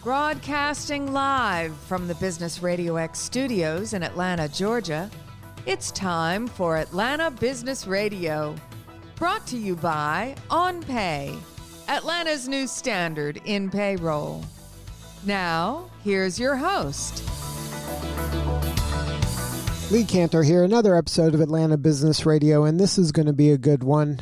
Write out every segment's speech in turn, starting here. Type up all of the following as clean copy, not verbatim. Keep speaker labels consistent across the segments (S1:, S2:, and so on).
S1: Broadcasting live from the Business RadioX studios in Atlanta, Georgia, it's time for Atlanta Business Radio. Brought to you by OnPay, Atlanta's new standard in payroll. Now, here's your host.
S2: Lee Cantor here, another episode of Atlanta Business Radio, and this is going to be a good one.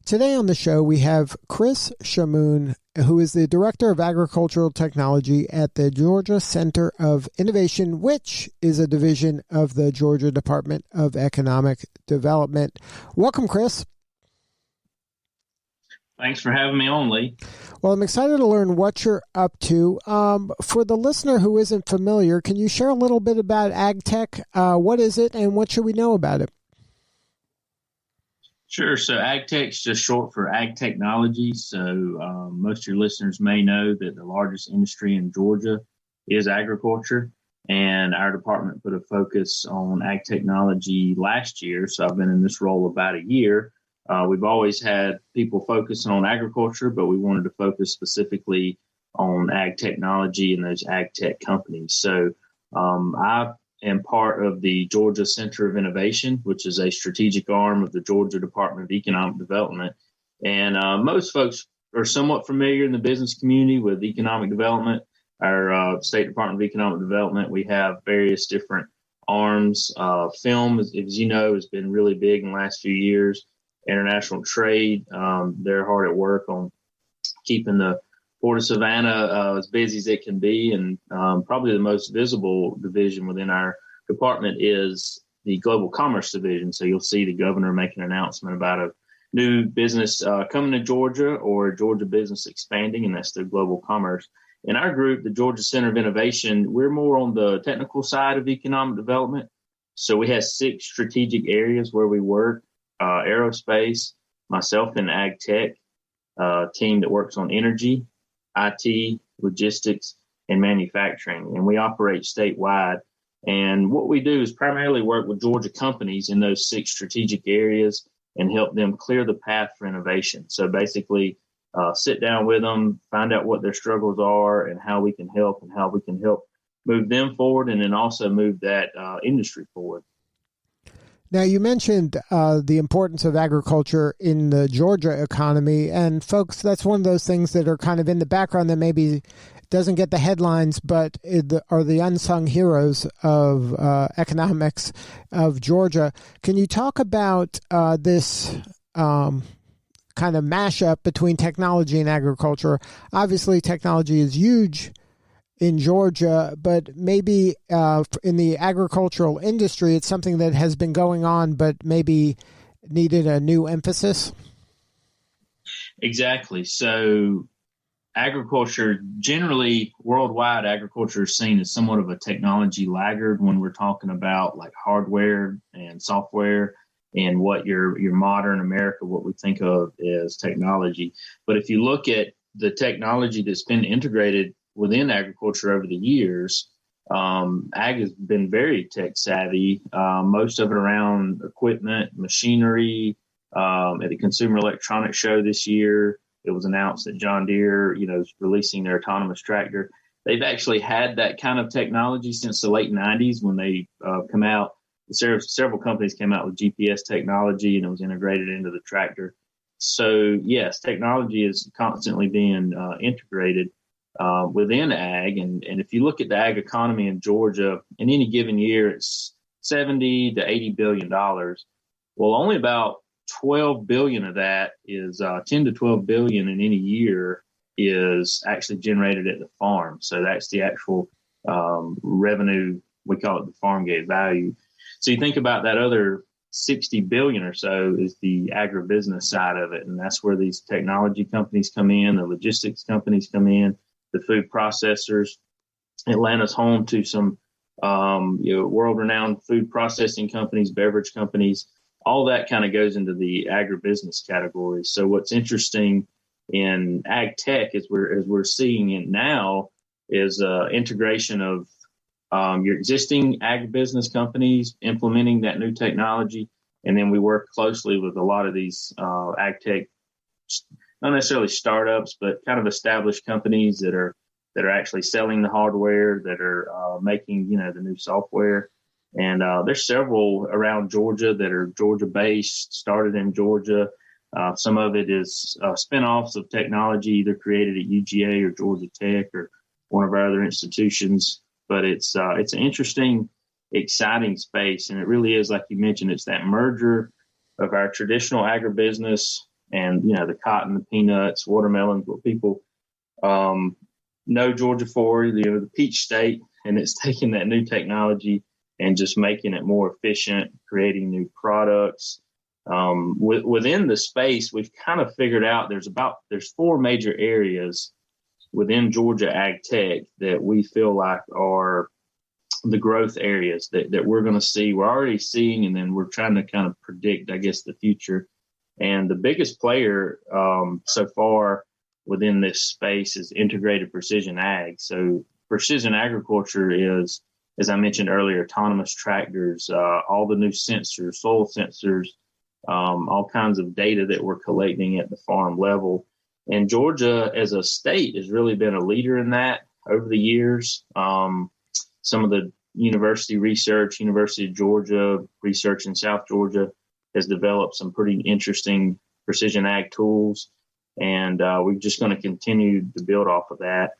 S2: Today on the show, we have Chris Chammoun, who is the Director of Agricultural Technology at the Georgia Center of Innovation, which is a division of the Georgia Department of Economic Development. Welcome, Chris.
S3: Thanks for having me on, Lee.
S2: Well, I'm excited to learn what you're up to. For the listener who isn't familiar, can you share a little bit about AgTech? What is it, and what should we know about it?
S3: Sure. So AgTech is just short for ag technology. So most of your listeners may know that the largest industry in Georgia is agriculture, and our department put a focus on ag technology last year. So I've been in this role about a year. We've always had people focusing on agriculture, but we wanted to focus specifically on ag technology and those ag tech companies. So I am part of the Georgia Center of Innovation, which is a strategic arm of the Georgia Department of Economic Development. And most folks are somewhat familiar in the business community with economic development. Our State Department of Economic Development, we have various different arms. Film, as you know, has been really big in the last few years. International trade, they're hard at work on keeping the Port of Savannah as busy as it can be, and probably the most visible division within our department is the Global Commerce Division. So you'll see the governor make an announcement about a new business coming to Georgia or Georgia business expanding, and that's the global commerce. In our group, the Georgia Center of Innovation, we're more on the technical side of economic development. So we have 6 strategic areas where we work: aerospace, myself in ag tech, a team that works on energy, IT, logistics, and manufacturing. And we operate statewide. And what we do is primarily work with Georgia companies in those 6 strategic areas and help them clear the path for innovation. So basically, sit down with them, find out what their struggles are and how we can help move them forward, and then also move that industry forward.
S2: Now, you mentioned the importance of agriculture in the Georgia economy, and folks, that's one of those things that are kind of in the background that maybe doesn't get the headlines, but are the unsung heroes of economics of Georgia. Can you talk about this kind of mashup between technology and agriculture? Obviously, technology is huge in Georgia, but maybe in the agricultural industry, it's something that has been going on, but maybe needed a new emphasis?
S3: Exactly. So agriculture, generally worldwide, agriculture is seen as somewhat of a technology laggard when we're talking about like hardware and software and what your modern America, what we think of as technology. But if you look at the technology that's been integrated within agriculture over the years, ag has been very tech savvy, most of it around equipment, machinery. At the Consumer Electronics Show this year, it was announced that John Deere, is releasing their autonomous tractor. They've actually had that kind of technology since the late 90s when they come out. Several companies came out with GPS technology, and it was integrated into the tractor. So, yes, technology is constantly being integrated within ag. And if you look at the ag economy in Georgia, in any given year, it's $70 to $80 billion. Well, only about 12 billion of that is 10 to 12 billion in any year is actually generated at the farm. So that's the actual revenue. We call it the farm gate value. So you think about that other 60 billion or so is the agribusiness side of it. And that's where these technology companies come in, the logistics companies come in, the food processors. Atlanta's home to some world-renowned food processing companies, beverage companies. All that kind of goes into the agribusiness category. So what's interesting in ag tech as we're seeing it now is integration of your existing agribusiness companies implementing that new technology. And then we work closely with a lot of these ag tech, not necessarily startups, but kind of established companies that are that are actually selling the hardware, that are making, the new software. And there's several around Georgia that are Georgia-based, started in Georgia. Some of it is spinoffs of technology, either created at UGA or Georgia Tech or one of our other institutions. But it's an interesting, exciting space, and it really is, like you mentioned, it's that merger of our traditional agribusiness and the cotton, the peanuts, watermelons, what people know Georgia for, the peach state, and it's taking that new technology and just making it more efficient, creating new products. Within the space, we've kind of figured out there's 4 major areas within Georgia AgTech that we feel like are the growth areas that we're going to see. We're already seeing, and then we're trying to kind of predict, I guess, the future. And the biggest player so far within this space is integrated precision ag. So precision agriculture is, as I mentioned earlier, autonomous tractors, all the new sensors, soil sensors, all kinds of data that we're collecting at the farm level. And Georgia as a state has really been a leader in that over the years. Some of the university research, University of Georgia research in South Georgia has developed some pretty interesting precision ag tools. And we're just going to continue to build off of that.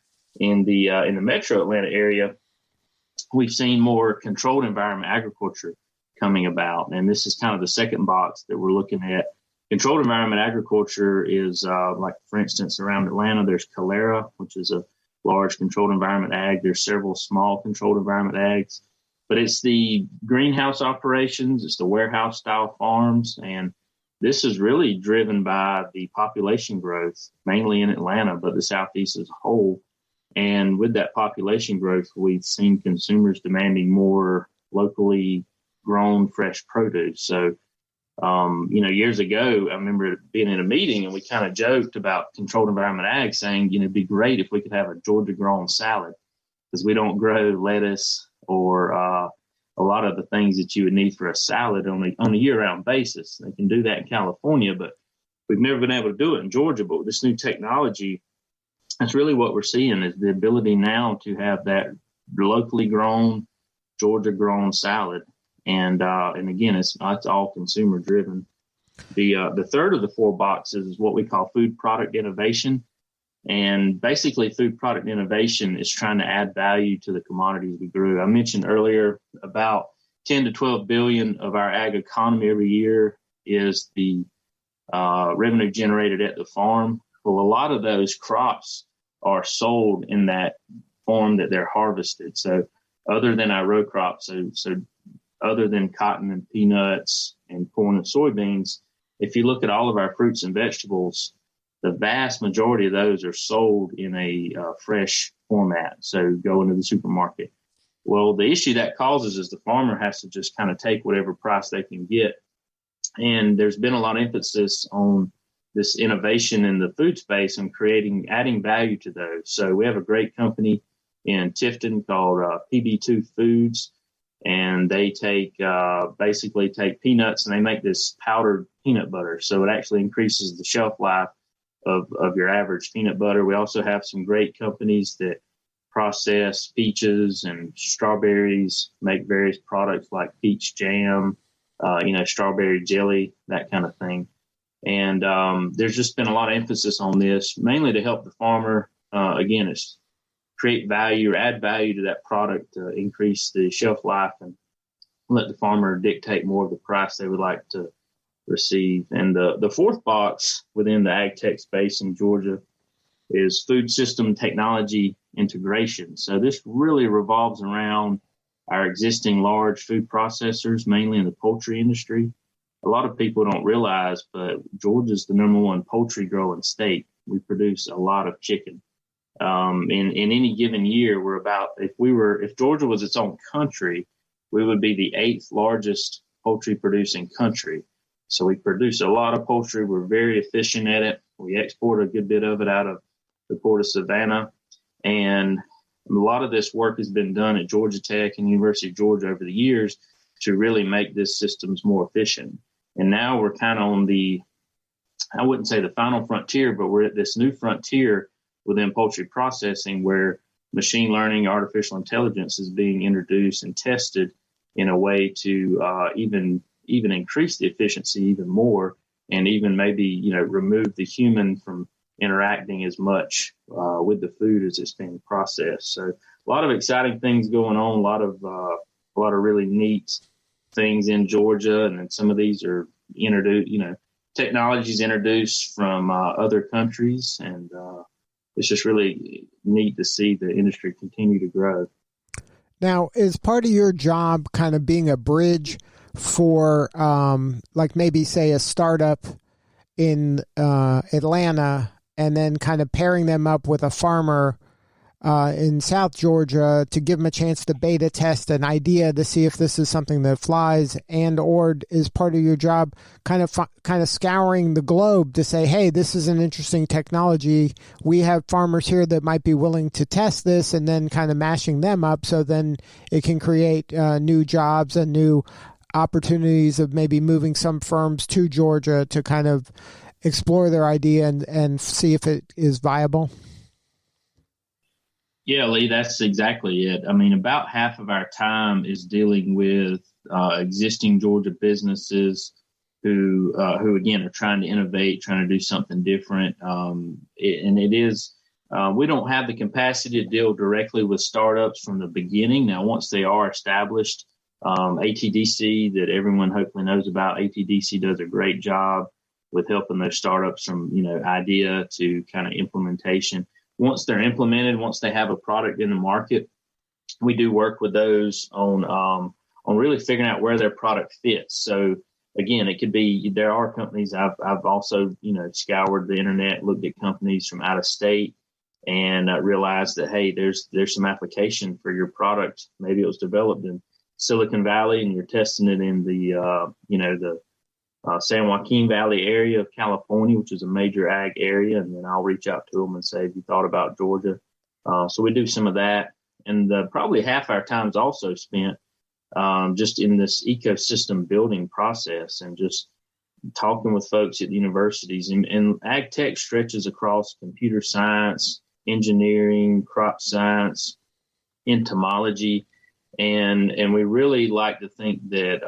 S3: In the metro Atlanta area, we've seen more controlled environment agriculture coming about. And this is kind of the second box that we're looking at. Controlled environment agriculture is like, for instance, around Atlanta, there's Calera, which is a large controlled environment ag. There's several small controlled environment ags, but it's the greenhouse operations. It's the warehouse style farms. And this is really driven by the population growth, mainly in Atlanta, but the Southeast as a whole. And with that population growth, we've seen consumers demanding more locally grown fresh produce. So, years ago, I remember being in a meeting and we kind of joked about controlled environment ag, saying, it'd be great if we could have a Georgia grown salad, because we don't grow lettuce or a lot of the things that you would need for a salad on a year-round basis. They can do that in California, but we've never been able to do it in Georgia. But with this new technology, that's really what we're seeing, is the ability now to have that locally grown, Georgia grown salad. And again, it's all consumer driven. The third of the 4 boxes is what we call food product innovation. And basically, food product innovation is trying to add value to the commodities we grew. I mentioned earlier about 10 to 12 billion of our ag economy every year is the revenue generated at the farm. Well, a lot of those crops are sold in that form that they're harvested. So other than our row crops, so other than cotton and peanuts and corn and soybeans, if you look at all of our fruits and vegetables, the vast majority of those are sold in a fresh format. So go into the supermarket. Well, the issue that causes is the farmer has to just kind of take whatever price they can get. And there's been a lot of emphasis on this innovation in the food space and adding value to those. So we have a great company in Tifton called PB2 Foods, and they basically take peanuts and they make this powdered peanut butter. So it actually increases the shelf life of your average peanut butter. We also have some great companies that process peaches and strawberries, make various products like peach jam, strawberry jelly, that kind of thing. And there's just been a lot of emphasis on this, mainly to help the farmer. Again, it's create value or add value to that product to increase the shelf life and let the farmer dictate more of the price they would like to receive. And the fourth box within the ag tech space in Georgia is food system technology integration. So this really revolves around our existing large food processors, mainly in the poultry industry. A lot of people don't realize, but Georgia's the number 1 poultry growing state. We produce a lot of chicken. In any given year, we're about, if Georgia was its own country, we would be the 8th largest poultry producing country. So we produce a lot of poultry. We're very efficient at it. We export a good bit of it out of the port of Savannah. And a lot of this work has been done at Georgia Tech and University of Georgia over the years to really make this systems more efficient. And now we're kind of on I wouldn't say the final frontier, but we're at this new frontier within poultry processing where machine learning, artificial intelligence is being introduced and tested in a way to even increase the efficiency even more, and even maybe remove the human from interacting as much with the food as it's being processed. So a lot of exciting things going on, a lot of really neat things in Georgia, and then some of these are introduced, technologies introduced from other countries, and it's just really neat to see the industry continue to grow.
S2: Now, is part of your job kind of being a bridge for, like maybe say a startup in Atlanta, and then kind of pairing them up with a farmer in South Georgia to give them a chance to beta test an idea to see if this is something that flies, and or is part of your job kind of scouring the globe to say, hey, this is an interesting technology. We have farmers here that might be willing to test this, and then kind of mashing them up so then it can create new jobs and new opportunities of maybe moving some firms to Georgia to kind of explore their idea and see if it is viable?
S3: Yeah, Lee, that's exactly it. I mean, about half of our time is dealing with existing Georgia businesses who again are trying to innovate, trying to do something different. We don't have the capacity to deal directly with startups from the beginning. Now, once they are established, ATDC, that everyone hopefully knows about, ATDC does a great job with helping those startups from idea to kind of implementation. Once they're implemented, once they have a product in the market, we do work with those on really figuring out where their product fits. So again, it could be, there are companies I've also scoured the internet, looked at companies from out of state, and realized that, hey, there's some application for your product. Maybe it was developed in Silicon Valley and you're testing it in the San Joaquin Valley area of California, which is a major ag area. And then I'll reach out to them and say, have you thought about Georgia? So we do some of that. And probably half our time is also spent just in this ecosystem building process and just talking with folks at universities. And ag tech stretches across computer science, engineering, crop science, entomology. And we really like to think that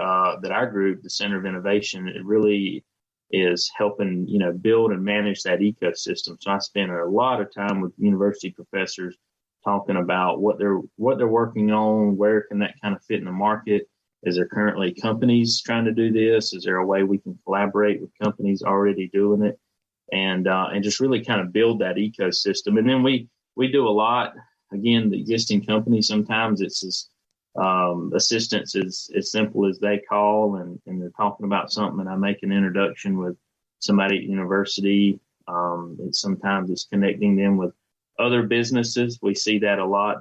S3: that our group, the Center of Innovation, it really is helping build and manage that ecosystem. So I spend a lot of time with university professors talking about what they're working on, where can that kind of fit in the market. Is there currently companies trying to do this? Is there a way we can collaborate with companies already doing it, and just really kind of build that ecosystem? And then we do a lot. Again, the existing companies, sometimes it's assistance is as simple as they call and they're talking about something, and I make an introduction with somebody at university. Sometimes it's connecting them with other businesses. We see that a lot.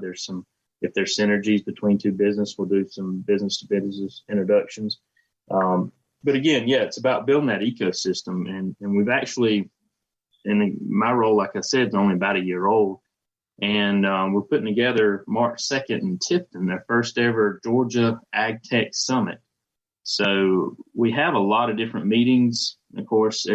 S3: If there's synergies between two businesses, we'll do some business to business introductions. But again, it's about building that ecosystem. And we've actually, in my role, like I said, is only about a year old. And we're putting together March 2nd in Tifton, their first ever Georgia AgTech Summit. So we have a lot of different meetings. Of course,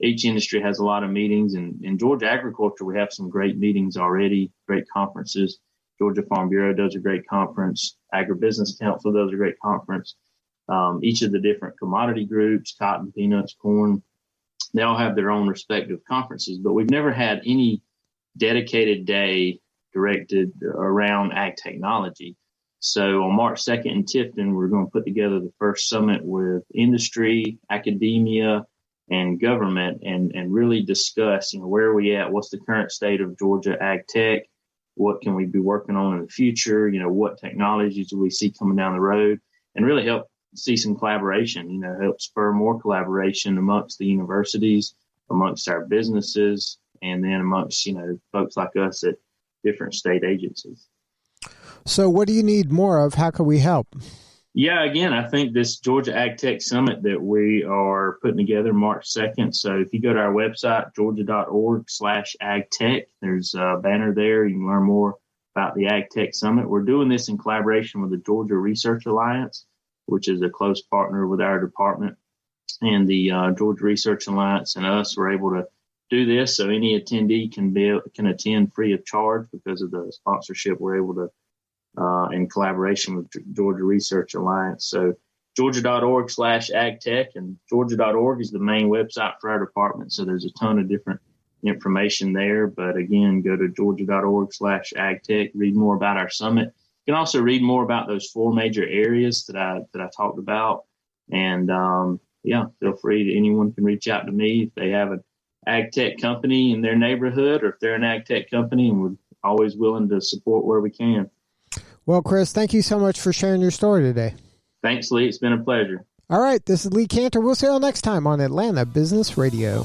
S3: each industry has a lot of meetings. And in Georgia agriculture, we have some great meetings already, great conferences. Georgia Farm Bureau does a great conference. Agribusiness Council does a great conference. Each of the different commodity groups, cotton, peanuts, corn, they all have their own respective conferences. But we've never had any dedicated day directed around ag technology. So on March 2nd in Tifton, we're going to put together the first summit with industry, academia, and government, and really discuss, where are we at? What's the current state of Georgia ag tech? What can we be working on in the future? What technologies do we see coming down the road? And really help see some collaboration, help spur more collaboration amongst the universities, amongst our businesses, and then amongst, folks like us at different state agencies.
S2: So what do you need more of? How can we help?
S3: Yeah, again, I think this Georgia AgTech Summit that we are putting together March 2nd. So if you go to our website, georgia.org/agtech, there's a banner there. You can learn more about the AgTech Summit. We're doing this in collaboration with the Georgia Research Alliance, which is a close partner with our department. And the Georgia Research Alliance and us were able to do this so any attendee can attend free of charge because of the sponsorship we're able to in collaboration with Georgia Research Alliance. So georgia.org/agtech, and georgia.org is the main website for our department. So there's a ton of different information there. But again, go to georgia.org/agtech, read more about our summit. You can also read more about those 4 major areas that I talked about. And feel free anyone can reach out to me if they have an ag tech company in their neighborhood, or if they're an ag tech company, and we're always willing to support where we can.
S2: Well, Chris, thank you so much for sharing your story today.
S3: Thanks, Lee. It's been a pleasure.
S2: All right, this is Lee Cantor. We'll see you all next time on Atlanta Business Radio.